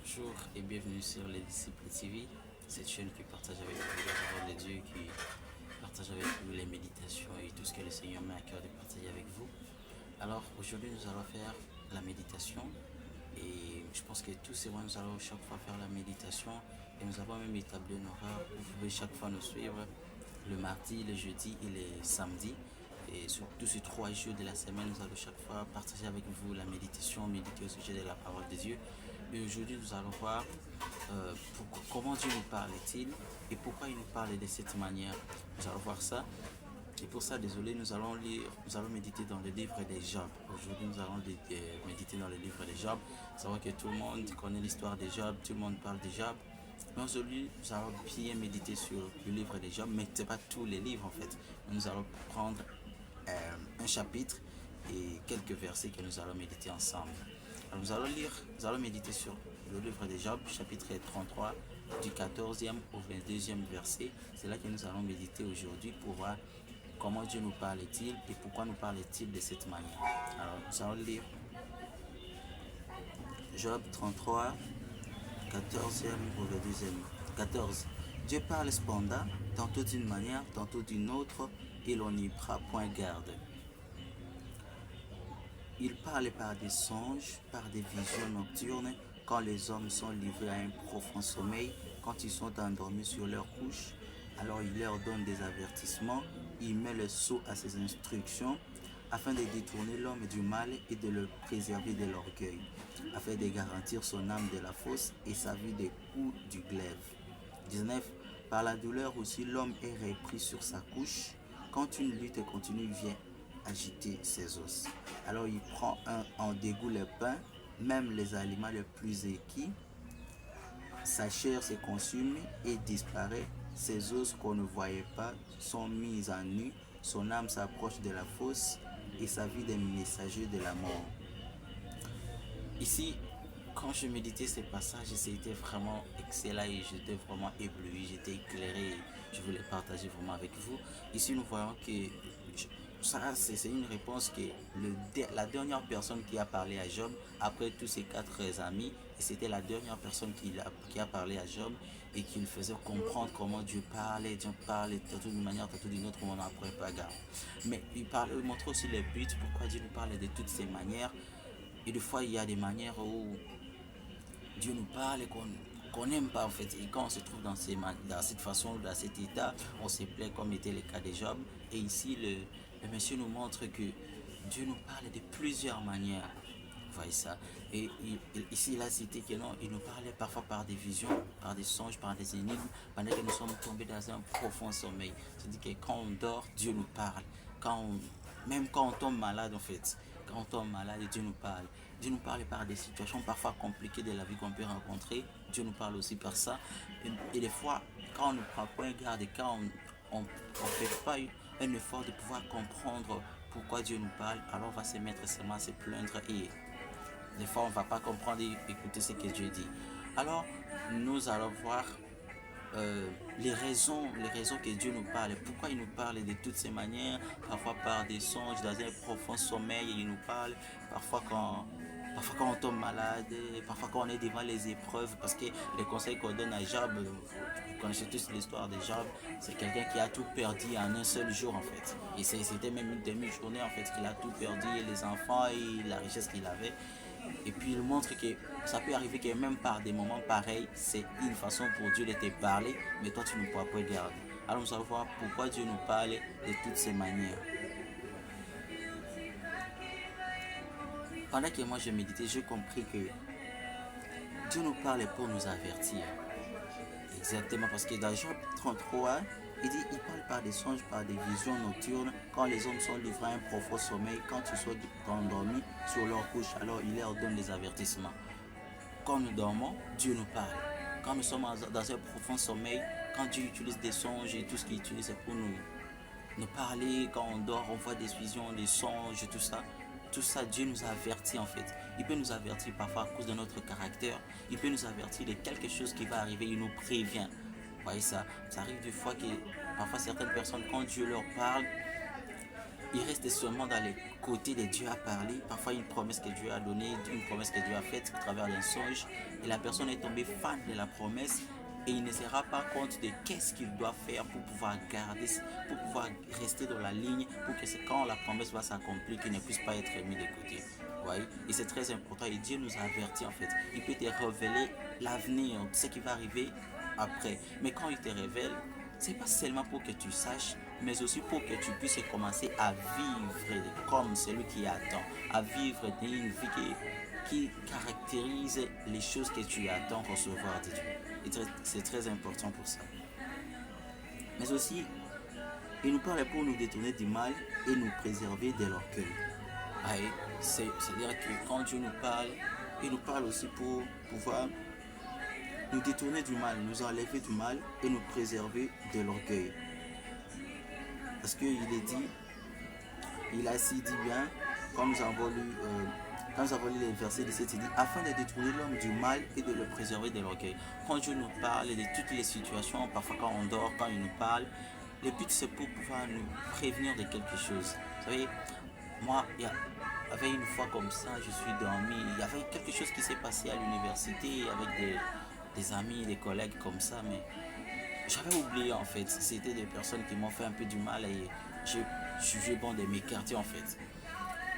Bonjour et bienvenue sur les Disciples TV, cette chaîne qui partage avec vous la parole de Dieu, qui partage avec vous les méditations et tout ce que le Seigneur met à cœur de partager avec vous. Alors aujourd'hui nous allons faire la méditation et je pense que tous ces mois nous allons chaque fois faire la méditation et nous avons même établi un horaire où vous pouvez chaque fois nous suivre le mardi, le jeudi et les samedis. Et sur tous ces 3 jours de la semaine, nous allons chaque fois partager avec vous la méditation, méditer au sujet de la parole de Dieu. Et aujourd'hui, nous allons voir comment Dieu nous parle-t-il et pourquoi il nous parle de cette manière. Nous allons voir ça. Et pour ça, désolé, nous allons méditer dans le livre des Job. Aujourd'hui, nous allons méditer dans le livre des Job. Savoir que tout le monde connaît l'histoire des Job, tout le monde parle des Job. Mais aujourd'hui, nous allons bien méditer sur le livre des Job, mais ce n'est pas tous les livres en fait. Nous allons prendre un chapitre et quelques versets que nous allons méditer ensemble. Alors nous allons méditer sur le livre de Job, chapitre 33, du 14e au 22e verset. C'est là que nous allons méditer aujourd'hui pour voir comment Dieu nous parle-t-il et pourquoi nous parle-t-il de cette manière. Alors nous allons lire Job 33, 14e au 22e. 14. Dieu parle cependant, tantôt d'une manière, tantôt d'une autre, et l'on n'y prend point garde. Il parle par des songes, par des visions nocturnes, quand les hommes sont livrés à un profond sommeil, quand ils sont endormis sur leur couche. Alors il leur donne des avertissements, il met le sceau à ses instructions, afin de détourner l'homme du mal et de le préserver de l'orgueil, afin de garantir son âme de la fosse et sa vie des coups du glaive. 19. Par la douleur aussi, l'homme est repris sur sa couche, quand une lutte continue vient agiter ses os. Alors il prend en dégoût les pains, même les aliments les plus équis. Sa chair se consume et disparaît. Ses os qu'on ne voyait pas sont mis en nu. Son âme s'approche de la fosse et sa vie des messagers de la mort. Ici, quand je méditais ces passages, c'était vraiment excellent et j'étais vraiment ébloui, j'étais éclairé. Je voulais partager vraiment avec vous. Ici, nous voyons que ça, c'est une réponse que la dernière personne qui a parlé à Job, après tous ses 4 amis, et c'était la dernière personne qui a parlé à Job et qui lui faisait comprendre comment Dieu parlait tantôt d'une manière, tantôt d'une autre, on n'en pourrait pas garde. Mais il montrait aussi les buts, pourquoi Dieu nous parle de toutes ces manières. Et des fois, il y a des manières où Dieu nous parle et qu'on n'aime pas en fait. Et quand on se trouve dans cette façon, dans cet état, on se plaît comme était le cas de Job. Et ici, le monsieur nous montre que Dieu nous parle de plusieurs manières. Vous voyez ça. Et ici, il a cité que non, il nous parlait parfois par des visions, par des songes, par des énigmes, pendant que nous sommes tombés dans un profond sommeil. C'est-à-dire que quand on dort, Dieu nous parle. Même quand on tombe malade en fait, quand on tombe malade, Dieu nous parle. Dieu nous parle par des situations parfois compliquées de la vie qu'on peut rencontrer. Dieu nous parle aussi par ça. Et des fois, quand on ne prend pas garde et quand on ne fait pas un effort de pouvoir comprendre pourquoi Dieu nous parle, alors on va se mettre seulement à se plaindre et des fois on ne va pas comprendre et écouter ce que Dieu dit. Alors, nous allons voir les raisons que Dieu nous parle, pourquoi il nous parle de toutes ces manières, parfois par des songes, dans un profond sommeil, il nous parle, parfois quand on tombe malade, parfois quand on est devant les épreuves, parce que les conseils qu'on donne à Job, vous connaissez tous l'histoire de Job, c'est quelqu'un qui a tout perdu en un seul jour en fait. Et c'était même une demi-journée en fait qu'il a tout perdu, les enfants et la richesse qu'il avait. Et puis il montre que ça peut arriver que même par des moments pareils, c'est une façon pour Dieu de te parler, mais toi tu ne pourras pas garder. Alors nous allons voir pourquoi Dieu nous parle de toutes ces manières. Pendant que moi je méditais, j'ai compris que Dieu nous parle pour nous avertir. Exactement, parce que dans Job 33, il dit, il parle par des songes, par des visions nocturnes, quand les hommes sont livrés à un profond sommeil, quand ils sont endormis sur leur couche, alors il leur donne des avertissements. Quand nous dormons, Dieu nous parle. Quand nous sommes dans un profond sommeil, quand Dieu utilise des songes et tout ce qu'il utilise pour nous parler, quand on dort, on voit des visions, des songes, tout ça, Dieu nous avertit en fait. Il peut nous avertir parfois à cause de notre caractère. Il peut nous avertir de quelque chose qui va arriver, il nous prévient. Vous voyez ça? Ça arrive des fois que parfois certaines personnes, quand Dieu leur parle, il reste seulement dans les côtés de Dieu à parler. Parfois une promesse que Dieu a donnée, une promesse que Dieu a faite au travers d'un songe. Et la personne est tombée fan de la promesse et il ne se rend pas compte de qu'est-ce qu'il doit faire pour pouvoir garder, pour pouvoir rester dans la ligne, pour que quand la promesse va s'accomplir, qu'il ne puisse pas être mis de côté. Ouais. Et c'est très important et Dieu nous a avertis en fait. Il peut te révéler l'avenir, ce qui va arriver après. Mais quand il te révèle, c'est pas seulement pour que tu saches, mais aussi pour que tu puisses commencer à vivre comme celui qui attend, à vivre une vie qui caractérise les choses que tu attends recevoir de Dieu. Et c'est très important pour ça. Mais aussi, il nous parle pour nous détourner du mal et nous préserver de l'orgueil. C'est-à-dire que quand Dieu nous parle, il nous parle aussi pour pouvoir nous détourner du mal, nous enlever du mal et nous préserver de l'orgueil. Parce qu'il est dit, il a ainsi dit bien, quand nous avons lu les versets 17, il dit, afin de détourner l'homme du mal et de le préserver de l'orgueil. Quand Dieu nous parle de toutes les situations, parfois quand on dort, quand il nous parle, le but c'est pour pouvoir nous prévenir de quelque chose. Vous savez, moi, il y avait une fois comme ça, je suis dormi, il y avait quelque chose qui s'est passé à l'université avec des amis, des collègues comme ça, mais j'avais oublié en fait. C'était des personnes qui m'ont fait un peu du mal et je suis bon de m'écarter en fait.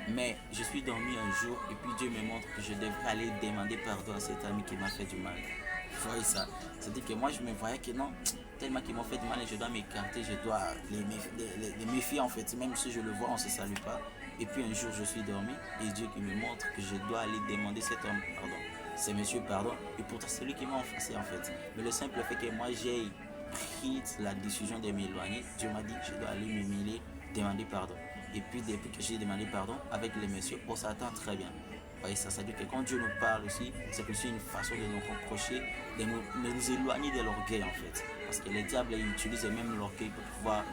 Mais je suis dormi un jour et puis Dieu me montre que je devrais aller demander pardon à cet ami qui m'a fait du mal. Vous voyez ça? C'est-à-dire que moi je me voyais que non, tellement qu'ils m'ont fait du mal et je dois m'écarter, je dois les méfier en fait. Même si je le vois, on ne se salue pas. Et puis un jour je suis dormi et Dieu qui me montre que je dois aller demander cet homme pardon. C'est monsieur pardon. Et pourtant c'est lui qui m'a offensé en fait. Mais le simple fait que moi j'ai pris la décision de m'éloigner, Dieu m'a dit que je dois aller m'humilier, demander pardon. Et puis depuis que j'ai demandé pardon avec les messieurs, on s'attend très bien. Vous voyez ça, ça veut dire que quand Dieu nous parle aussi, c'est aussi une façon de nous reprocher, de nous éloigner de l'orgueil en fait. Parce que le diable il utilise même l'orgueil pour pouvoir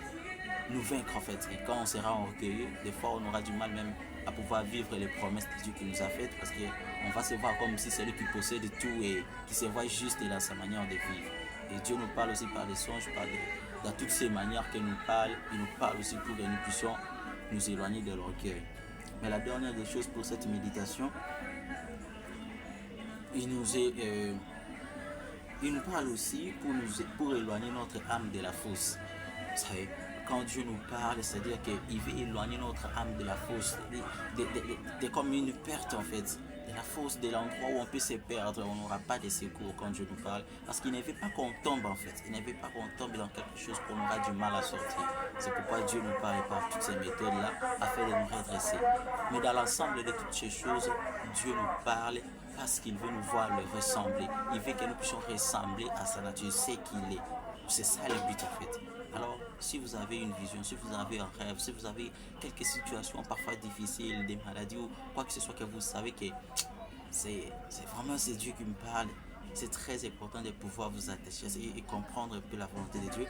nous vaincre en fait. Et quand on sera orgueilleux, des fois on aura du mal même à pouvoir vivre les promesses de Dieu qui nous a faites parce qu'on va se voir comme si c'est lui qui possède tout et qui se voit juste dans sa manière de vivre. Et Dieu nous parle aussi par des songes, dans toutes ces manières qu'il nous parle. Il nous parle aussi pour que nous puissions nous éloigner de l'orgueil. Mais la dernière des choses pour cette méditation, il nous parle aussi pour éloigner notre âme de la fosse. Vous savez, quand Dieu nous parle, c'est-à-dire qu'il veut éloigner notre âme de la fosse, de comme une perte en fait. La fosse, de l'endroit où on peut se perdre, on n'aura pas de secours quand Dieu nous parle, parce qu'il ne veut pas qu'on tombe en fait, il ne veut pas qu'on tombe dans quelque chose qu'on aura du mal à sortir. C'est pourquoi Dieu nous parle par toutes ces méthodes-là, afin de nous redresser. Mais dans l'ensemble de toutes ces choses, Dieu nous parle parce qu'il veut nous voir le ressembler. Il veut que nous puissions ressembler à sa nature, c'est qu'il est. C'est ça le but en fait. Alors, si vous avez une vision, si vous avez un rêve, si vous avez quelques situations parfois difficiles, des maladies ou quoi que ce soit que vous savez que c'est vraiment c'est Dieu qui me parle, c'est très important de pouvoir vous attacher et comprendre un peu la volonté de Dieu.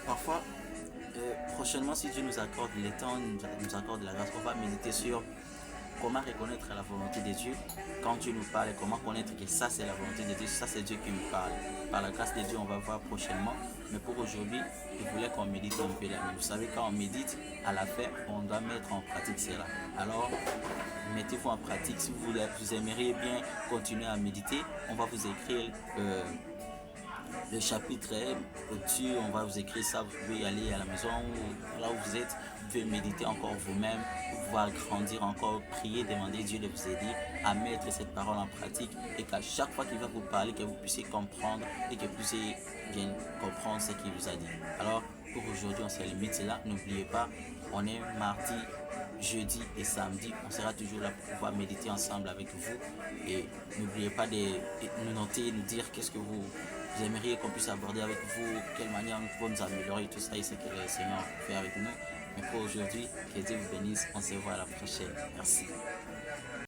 Parfois, prochainement, si Dieu nous accorde le temps, nous accorde la grâce, on va méditer sur comment reconnaître la volonté de Dieu quand Dieu nous parle et comment connaître que ça c'est la volonté de Dieu, ça c'est Dieu qui nous parle. Par la grâce de Dieu, on va voir prochainement. Mais pour aujourd'hui, je voulais qu'on médite un peu là. Vous savez, quand on médite, à la fin, on doit mettre en pratique cela. Alors, mettez-vous en pratique. Si vous aimeriez bien continuer à méditer, on va vous écrire le chapitre au-dessus, on va vous écrire ça, vous pouvez y aller à la maison ou là où vous êtes, vous pouvez méditer encore vous-même, pouvoir grandir encore, prier, demander Dieu de vous aider à mettre cette parole en pratique et qu'à chaque fois qu'il va vous parler, que vous puissiez comprendre et que vous puissiez bien comprendre ce qu'il vous a dit. Alors, pour aujourd'hui, on se limite là, n'oubliez pas, on est mardi, jeudi et samedi, on sera toujours là pour pouvoir méditer ensemble avec vous et n'oubliez pas de nous noter, nous dire qu'est-ce que vous aimeriez qu'on puisse aborder avec vous, quelle manière nous pouvons nous améliorer, tout ça et ce que le Seigneur fait avec nous. Mais pour aujourd'hui, que Dieu vous bénisse, on se voit à la prochaine. Merci.